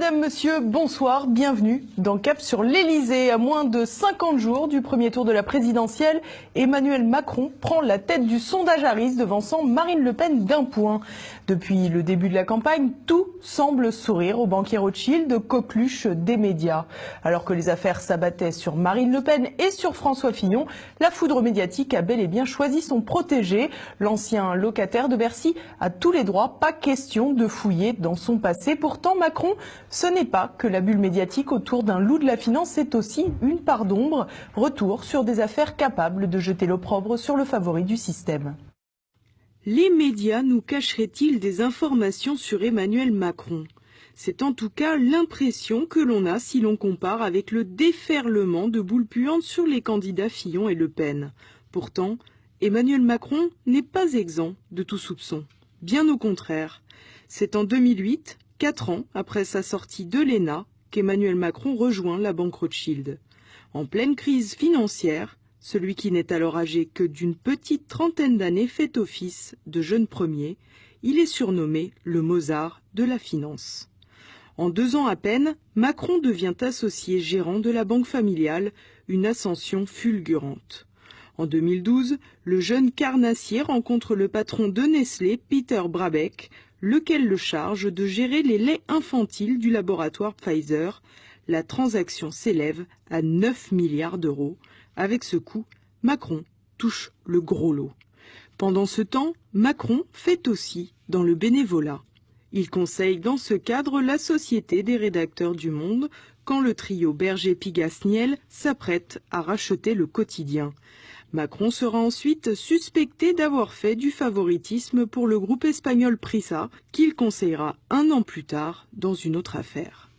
Madame, monsieur, bonsoir, bienvenue dans Cap sur l'Elysée. À moins de 50 jours du premier tour de la présidentielle, Emmanuel Macron prend la tête du sondage Harris devançant Marine Le Pen d'1 point. Depuis le début de la campagne, tout semble sourire au banquier Rothschild, coqueluche des médias. Alors que les affaires s'abattaient sur Marine Le Pen et sur François Fillon, la foudre médiatique a bel et bien choisi son protégé. L'ancien locataire de Bercy a tous les droits, pas question de fouiller dans son passé. Pourtant, Macron, ce n'est pas que la bulle médiatique autour d'un loup de la finance, c'est aussi une part d'ombre. Retour sur des affaires capables de jeter l'opprobre sur le favori du système. Les médias nous cacheraient-ils des informations sur Emmanuel Macron? C'est en tout cas l'impression que l'on a si l'on compare avec le déferlement de boules puantes sur les candidats Fillon et Le Pen. Pourtant, Emmanuel Macron n'est pas exempt de tout soupçon. Bien au contraire. C'est en 2008, 4 ans après sa sortie de l'ENA, qu'Emmanuel Macron rejoint la banque Rothschild. En pleine crise financière, celui qui n'est alors âgé que d'une petite trentaine d'années fait office de jeune premier. Il est surnommé le Mozart de la finance. En 2 ans à peine, Macron devient associé gérant de la banque familiale, une ascension fulgurante. En 2012, le jeune carnassier rencontre le patron de Nestlé, Peter Brabeck, lequel le charge de gérer les laits infantiles du laboratoire Pfizer. La transaction s'élève à 9 milliards d'euros. Avec ce coup, Macron touche le gros lot. Pendant ce temps, Macron fait aussi dans le bénévolat. Il conseille dans ce cadre la Société des rédacteurs du Monde quand le trio Berger-Pigasniel s'apprête à racheter le quotidien. Macron sera ensuite suspecté d'avoir fait du favoritisme pour le groupe espagnol Prisa, qu'il conseillera 1 an plus tard dans une autre affaire.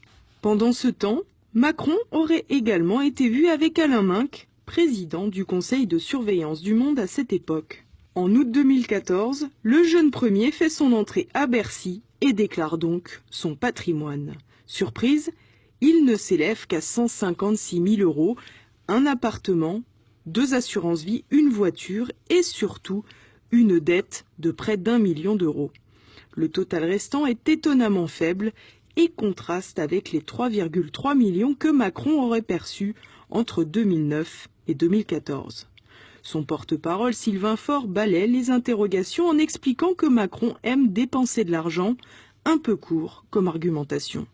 Pendant ce temps, Macron aurait également été vu avec Alain Minc, président du conseil de surveillance du Monde à cette époque. En août 2014, le jeune premier fait son entrée à Bercy et déclare donc son patrimoine. Surprise, il ne s'élève qu'à 156 000 euros, un appartement, 2 assurances-vie, une voiture et surtout une dette de près d'1 million d'euros. Le total restant est étonnamment faible et contraste avec les 3,3 millions que Macron aurait perçus entre 2009 et 2014. Son porte-parole Sylvain Faure balaie les interrogations en expliquant que Macron aime dépenser de l'argent, un peu court comme argumentation.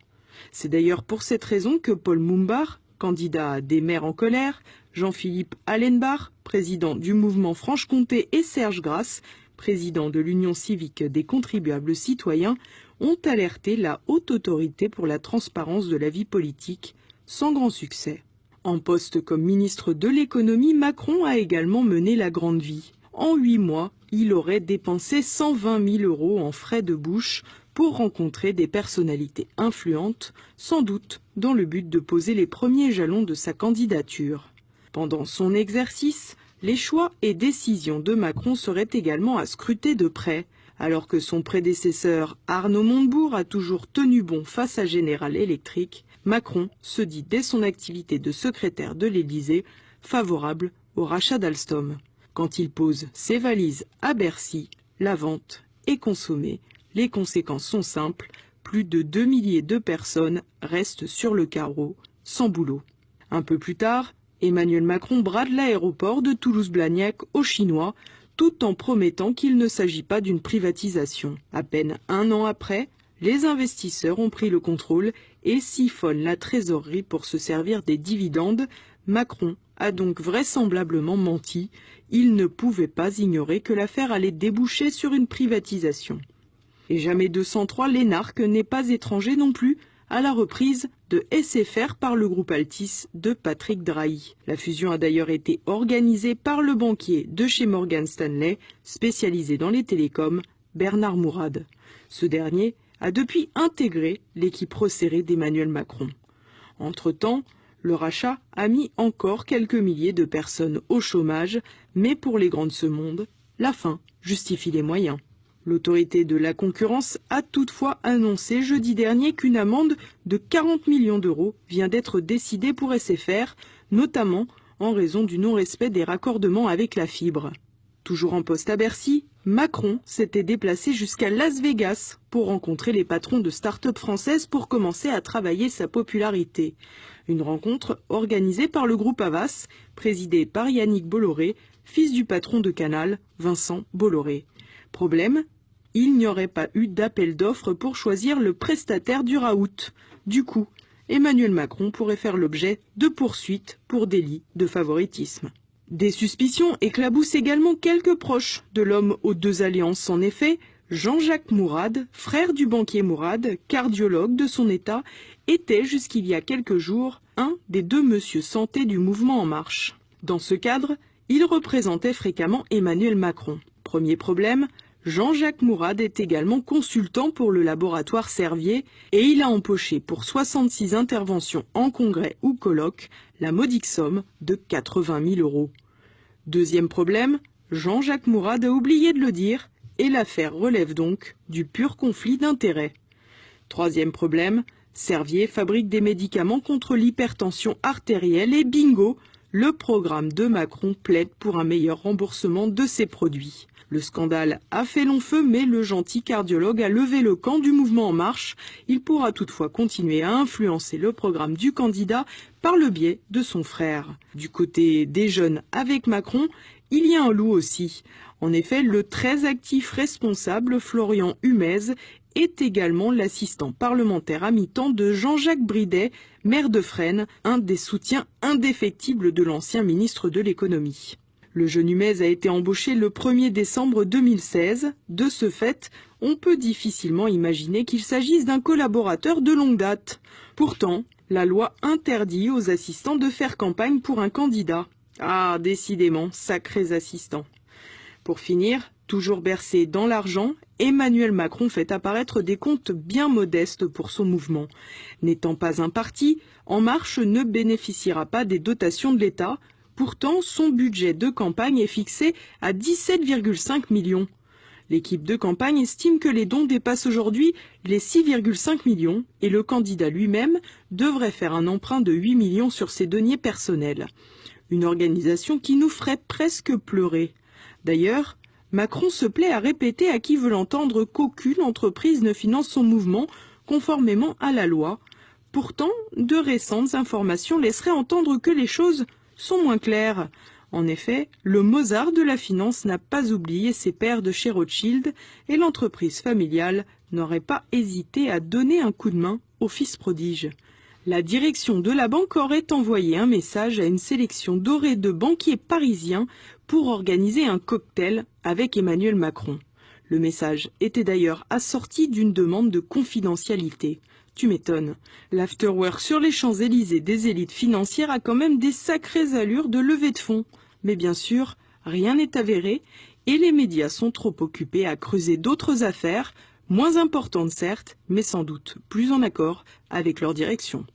C'est d'ailleurs pour cette raison que Paul Moumbard, candidat des Maires en colère, Jean-Philippe Allenbach, président du mouvement Franche-Comté, et Serge Grasse, président de l'Union civique des contribuables citoyens, ont alerté la haute autorité pour la transparence de la vie politique, sans grand succès. En poste comme ministre de l'économie, Macron a également mené la grande vie. En 8 mois, il aurait dépensé 120 000 euros en frais de bouche pour rencontrer des personnalités influentes, sans doute dans le but de poser les premiers jalons de sa candidature. Pendant son exercice, les choix et décisions de Macron seraient également à scruter de près, alors que son prédécesseur Arnaud Montebourg a toujours tenu bon face à General Electric. Macron se dit dès son activité de secrétaire de l'Élysée favorable au rachat d'Alstom. Quand il pose ses valises à Bercy, la vente est consommée. Les conséquences sont simples, plus de 2 milliers de personnes restent sur le carreau, sans boulot. Un peu plus tard, Emmanuel Macron brade l'aéroport de Toulouse-Blagnac aux Chinois, tout en promettant qu'il ne s'agit pas d'une privatisation. À peine 1 an après, les investisseurs ont pris le contrôle et siphonnent la trésorerie pour se servir des dividendes. Macron a donc vraisemblablement menti. Il ne pouvait pas ignorer que l'affaire allait déboucher sur une privatisation. Et jamais 203, l'énarque n'est pas étranger non plus à la reprise de SFR par le groupe Altis de Patrick Drahi. La fusion a d'ailleurs été organisée par le banquier de chez Morgan Stanley, spécialisé dans les télécoms, Bernard Mourad. Ce dernier a depuis intégré l'équipe resserrée d'Emmanuel Macron. Entre-temps, le rachat a mis encore quelques milliers de personnes au chômage, mais pour les grands de ce monde, la fin justifie les moyens. L'autorité de la concurrence a toutefois annoncé jeudi dernier qu'une amende de 40 millions d'euros vient d'être décidée pour SFR, notamment en raison du non-respect des raccordements avec la fibre. Toujours en poste à Bercy, Macron s'était déplacé jusqu'à Las Vegas pour rencontrer les patrons de start-up françaises pour commencer à travailler sa popularité. Une rencontre organisée par le groupe Havas, présidé par Yannick Bolloré, fils du patron de Canal, Vincent Bolloré. Problème, il n'y aurait pas eu d'appel d'offres pour choisir le prestataire du raout. Du coup, Emmanuel Macron pourrait faire l'objet de poursuites pour délit de favoritisme. Des suspicions éclaboussent également quelques proches de l'homme aux deux alliances. En effet, Jean-Jacques Mourad, frère du banquier Mourad, cardiologue de son état, était jusqu'il y a quelques jours un des deux monsieur santé du mouvement En Marche. Dans ce cadre, il représentait fréquemment Emmanuel Macron. Premier problème, Jean-Jacques Mourad est également consultant pour le laboratoire Servier et il a empoché pour 66 interventions en congrès ou colloques la modique somme de 80 000 €. Deuxième problème, Jean-Jacques Mourad a oublié de le dire et l'affaire relève donc du pur conflit d'intérêts. Troisième problème, Servier fabrique des médicaments contre l'hypertension artérielle et bingo, le programme de Macron plaide pour un meilleur remboursement de ses produits. Le scandale a fait long feu, mais le gentil cardiologue a levé le camp du mouvement En Marche. Il pourra toutefois continuer à influencer le programme du candidat par le biais de son frère. Du côté des jeunes avec Macron, il y a un loup aussi. En effet, le très actif responsable Florian Humez est également l'assistant parlementaire à mi-temps de Jean-Jacques Bridet, maire de Fresnes, un des soutiens indéfectibles de l'ancien ministre de l'économie. Le jeune Humez a été embauché le 1er décembre 2016. De ce fait, on peut difficilement imaginer qu'il s'agisse d'un collaborateur de longue date. Pourtant, la loi interdit aux assistants de faire campagne pour un candidat. Ah, décidément, sacrés assistants. Pour finir, toujours bercé dans l'argent, Emmanuel Macron fait apparaître des comptes bien modestes pour son mouvement. N'étant pas un parti, En Marche ne bénéficiera pas des dotations de l'État. Pourtant, son budget de campagne est fixé à 17,5 millions. L'équipe de campagne estime que les dons dépassent aujourd'hui les 6,5 millions et le candidat lui-même devrait faire un emprunt de 8 millions sur ses deniers personnels. Une organisation qui nous ferait presque pleurer. D'ailleurs, Macron se plaît à répéter à qui veut l'entendre qu'aucune entreprise ne finance son mouvement conformément à la loi. Pourtant, de récentes informations laisseraient entendre que les choses sont moins claires. En effet, le Mozart de la finance n'a pas oublié ses pères de chez Rothschild et l'entreprise familiale n'aurait pas hésité à donner un coup de main au fils prodige. La direction de la banque aurait envoyé un message à une sélection dorée de banquiers parisiens pour organiser un cocktail avec Emmanuel Macron. Le message était d'ailleurs assorti d'une demande de confidentialité. Tu m'étonnes. L'afterwork sur les Champs-Élysées des élites financières a quand même des sacrées allures de levée de fonds. Mais bien sûr, rien n'est avéré et les médias sont trop occupés à creuser d'autres affaires, moins importantes certes, mais sans doute plus en accord avec leur direction.